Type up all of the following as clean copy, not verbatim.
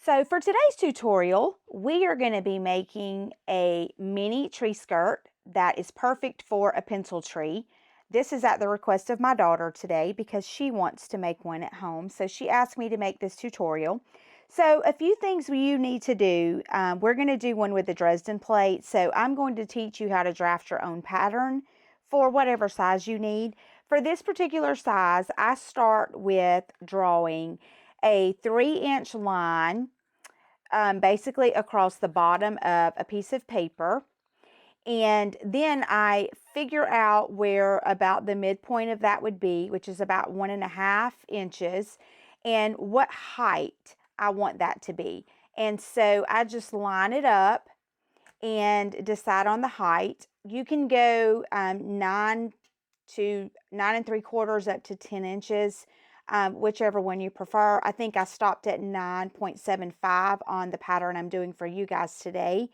So for today's tutorial, we are going to be making a mini tree skirt that is perfect for a pencil tree. This is at the request of my daughter today because she wants to make one at home. So she asked me to make this tutorial. So a few things you need to do. We're going to do one with the Dresden plate. So I'm going to teach you how to draft your own pattern for whatever size you need. For this particular size, I start with drawing a 3-inch line basically across the bottom of a piece of paper. And then I figure out where about the midpoint of that would be, which is about 1.5 inches, and what height I want that to be. And so I just line it up and decide on the height. You can go 9 and 3/4 up to 10 inches, whichever one you prefer. I think I stopped at 9.75 on the pattern I'm doing for you guys today.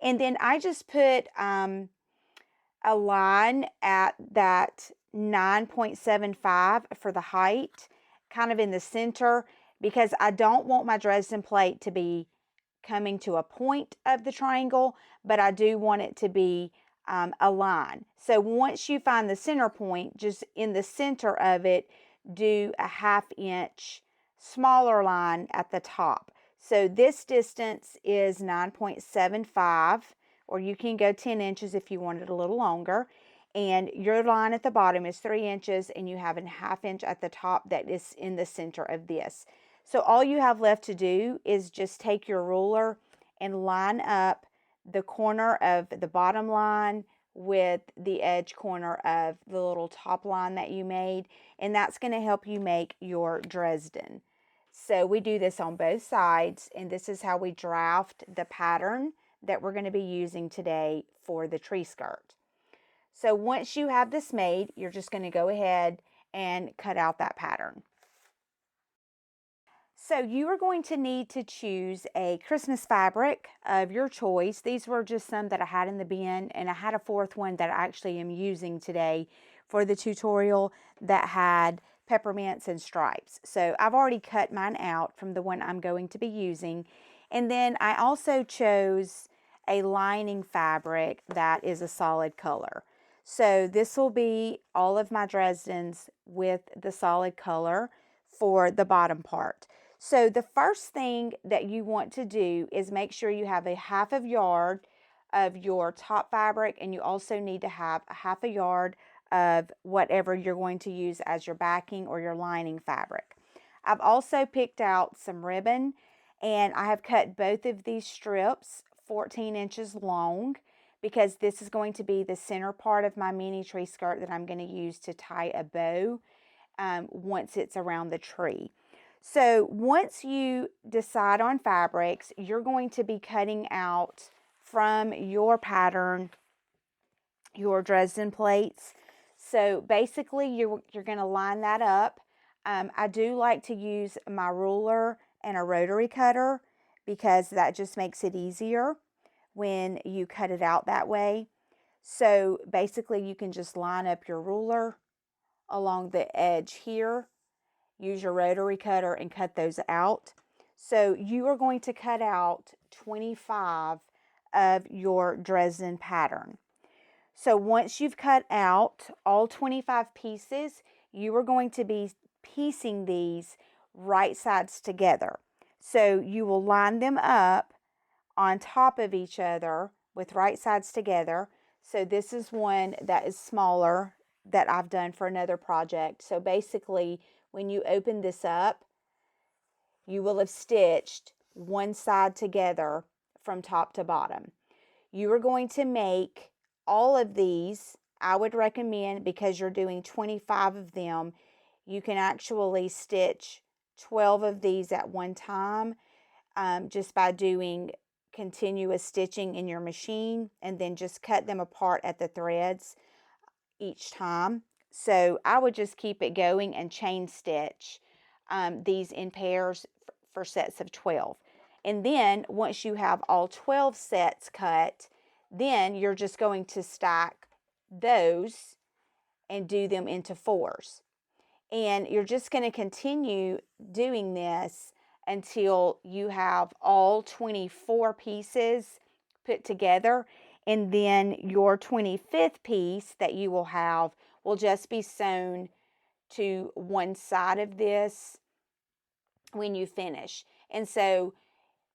And then I just put a line at that 9.75 for the height, kind of in the center, because I don't want my Dresden plate to be coming to a point of the triangle, but I do want it to be a line. So once you find the center point, just in the center of it, do a 1/2 inch smaller line at the top. So this distance is 9.75, or you can go 10 inches if you want it a little longer. And your line at the bottom is 3 inches, and you have a 1/2 inch at the top that is in the center of this. So all you have left to do is just take your ruler and line up the corner of the bottom line with the edge corner of the little top line that you made, and that's going to help you make your Dresden. So we do this on both sides, and this is how we draft the pattern that we're going to be using today for the tree skirt. So once you have this made, you're just going to go ahead and cut out that pattern. So you are going to need to choose a Christmas fabric of your choice. These were just some that I had in the bin, and I had a fourth one that I actually am using today for the tutorial that had peppermints and stripes. So I've already cut mine out from the one I'm going to be using. And then I also chose a lining fabric that is a solid color. So this will be all of my Dresdens with the solid color for the bottom part. So the first thing that you want to do is make sure you have a 1/2 yard of your top fabric, and you also need to have a 1/2 yard of whatever you're going to use as your backing or your lining fabric. I've also picked out some ribbon, and I have cut both of these strips 14 inches long, because this is going to be the center part of my mini tree skirt that I'm going to use to tie a bow once it's around the tree. So once you decide on fabrics, you're going to be cutting out from your pattern your Dresden plates. So basically you're going to line that up. I do like to use my ruler and a rotary cutter because that just makes it easier when you cut it out that way. So basically you can just line up your ruler along the edge here. Use your rotary cutter and cut those out. So you are going to cut out 25 of your Dresden pattern. So once you've cut out all 25 pieces, you are going to be piecing these right sides together. So you will line them up on top of each other with right sides together. So this is one that is smaller that I've done for another project. So basically, when you open this up, you will have stitched one side together from top to bottom. You are going to make all of these. I would recommend, because you're doing 25 of them, you can actually stitch 12 of these at one time, just by doing continuous stitching in your machine, and then just cut them apart at the threads each time. So I would just keep it going and chain stitch these in pairs for sets of 12. And then once you have all 12 sets cut, then you're just going to stack those and do them into 4s. And you're just going to continue doing this until you have all 24 pieces put together, and then your 25th piece that you will have will just be sewn to one side of this when you finish. And so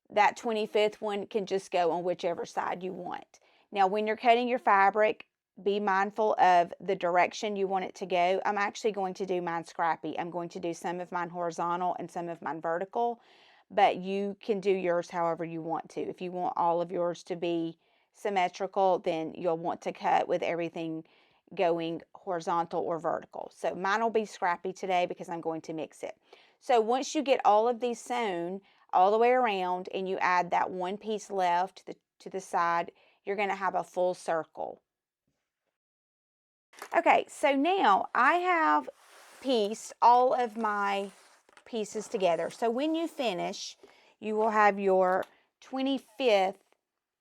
that 25th one can just go on whichever side you want. Now, when you're cutting your fabric, be mindful of the direction you want it to go. I'm actually going to do mine scrappy. I'm going to do some of mine horizontal and some of mine vertical, but you can do yours however you want to. If you want all of yours to be symmetrical, then you'll want to cut with everything going horizontal or vertical. So mine will be scrappy today because I'm going to mix it. So once you get all of these sewn all the way around and you add that one piece left to the side, you're going to have a full circle. Okay, so now I have pieced all of my pieces together. So when you finish, you will have your 25th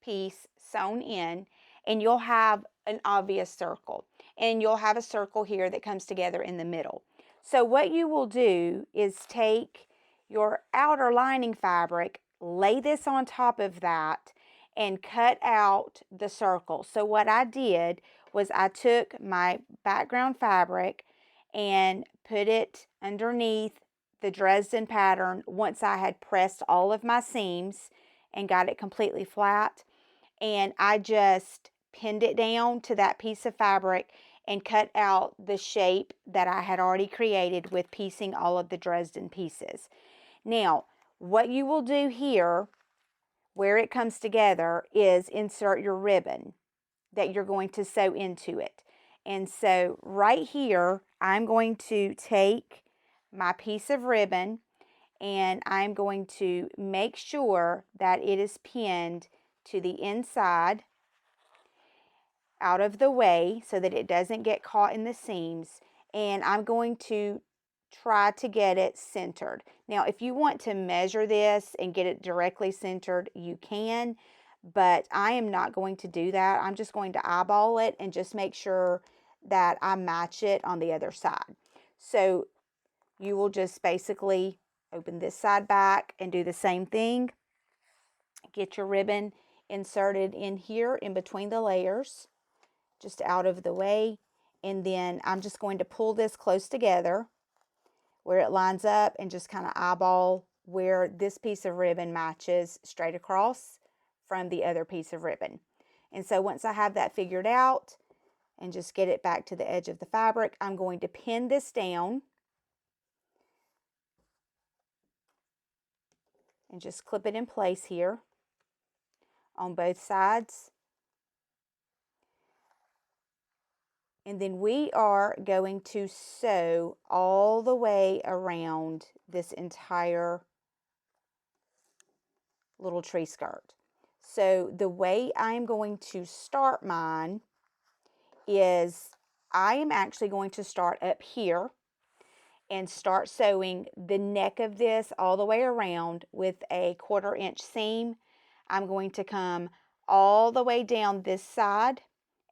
piece sewn in, and you'll have an obvious circle. And you'll have a circle here that comes together in the middle. So what you will do is take your outer lining fabric, lay this on top of that, and cut out the circle. So what I did was I took my background fabric and put it underneath the Dresden pattern once I had pressed all of my seams and got it completely flat. And I just pinned it down to that piece of fabric and cut out the shape that I had already created with piecing all of the Dresden pieces. Now, what you will do here, where it comes together, is insert your ribbon that you're going to sew into it. And so right here, I'm going to take my piece of ribbon and I'm going to make sure that it is pinned to the inside out of the way so that it doesn't get caught in the seams. And I'm going to try to get it centered. Now, if you want to measure this and get it directly centered, you can, but I am not going to do that. I'm just going to eyeball it and just make sure that I match it on the other side. So you will just basically open this side back and do the same thing. Get your ribbon inserted in here in between the layers, just out of the way. And then I'm just going to pull this close together where it lines up and just kind of eyeball where this piece of ribbon matches straight across from the other piece of ribbon. And so once I have that figured out and just get it back to the edge of the fabric, I'm going to pin this down and just clip it in place here on both sides. And then we are going to sew all the way around this entire little tree skirt. So the way I'm going to start mine is I am actually going to start up here and start sewing the neck of this all the way around with a 1/4 inch seam. I'm going to come all the way down this side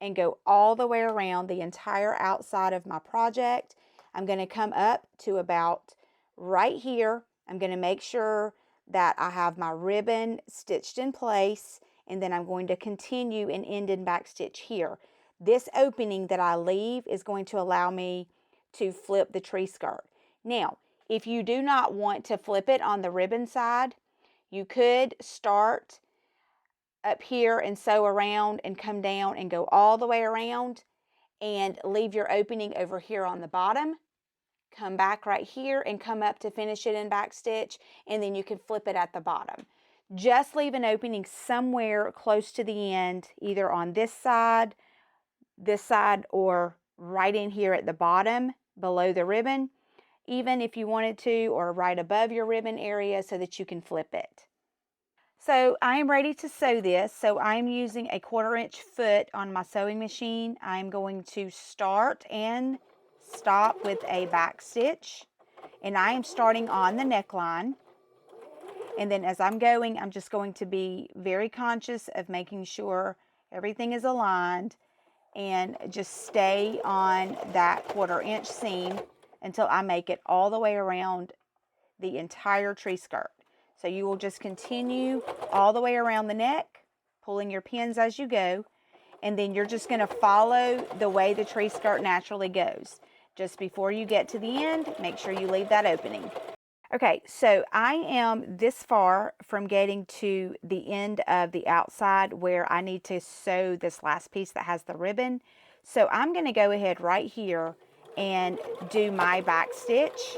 and go all the way around the entire outside of my project. I'm going to come up to about right here. I'm going to make sure that I have my ribbon stitched in place, and then I'm going to continue and end and back stitch here. This opening that I leave is going to allow me to flip the tree skirt. Now, if you do not want to flip it on the ribbon side, you could start up here and sew around and come down and go all the way around and leave your opening over here on the bottom. Come back right here and come up to finish it in back stitch, and then you can flip it at the bottom. Just leave an opening somewhere close to the end, either on this side, or right in here at the bottom below the ribbon, even if you wanted to, or right above your ribbon area so that you can flip it. So I am ready to sew this. So I'm using a 1/4 inch foot on my sewing machine. I'm going to start and stop with a back stitch, and I am starting on the neckline. And then as I'm going, I'm just going to be very conscious of making sure everything is aligned and just stay on that 1/4 inch seam until I make it all the way around the entire tree skirt. So you will just continue all the way around the neck, pulling your pins as you go, and then you're just going to follow the way the tree skirt naturally goes. Just before you get to the end, make sure you leave that opening. Okay, so I am this far from getting to the end of the outside where I need to sew this last piece that has the ribbon. So I'm going to go ahead right here and do my back stitch,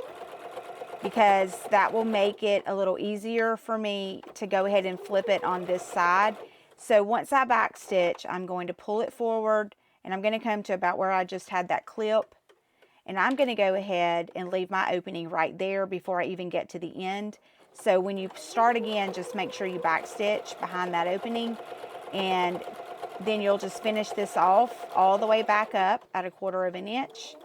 because that will make it a little easier for me to go ahead and flip it on this side. So once I back stitch, I'm going to pull it forward, and I'm going to come to about where I just had that clip, and I'm going to go ahead and leave my opening right there before I even get to the end. So when you start again, just make sure you back stitch behind that opening, and then you'll just finish this off all the way back up at 1/4 inch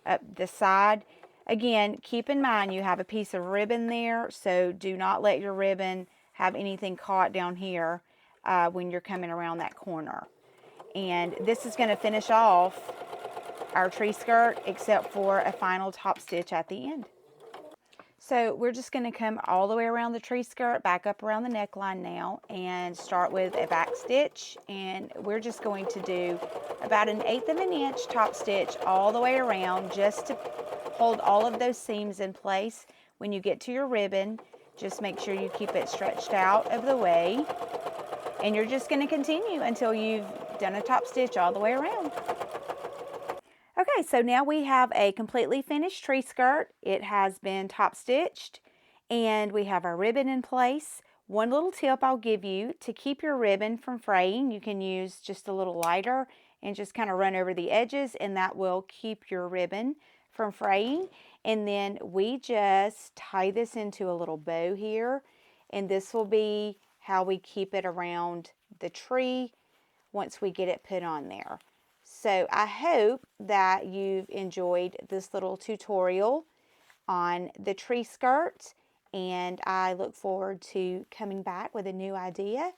up the side. Again, keep in mind you have a piece of ribbon there, so do not let your ribbon have anything caught down here when you're coming around that corner. And this is going to finish off our tree skirt, except for a final top stitch at the end. So we're just going to come all the way around the tree skirt, back up around the neckline now, and start with a back stitch. And we're just going to do about 1/8 inch top stitch all the way around, just to hold all of those seams in place. When you get to your ribbon, just make sure you keep it stretched out of the way. And you're just going to continue until you've done a top stitch all the way around. Okay, so now we have a completely finished tree skirt. It has been top stitched, and we have our ribbon in place. One little tip I'll give you: to keep your ribbon from fraying, you can use just a little lighter and just kind of run over the edges, and that will keep your ribbon from fraying. And then we just tie this into a little bow here, and this will be how we keep it around the tree once we get it put on there. So I hope that you've enjoyed this little tutorial on the tree skirt, and I look forward to coming back with a new idea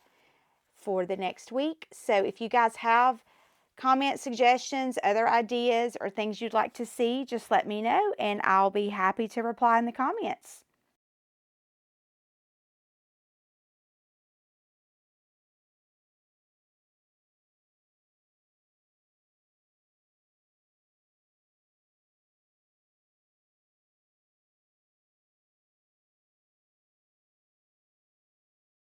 for the next week. So if you guys have comments, suggestions, other ideas, or things you'd like to see, just let me know, and I'll be happy to reply in the comments.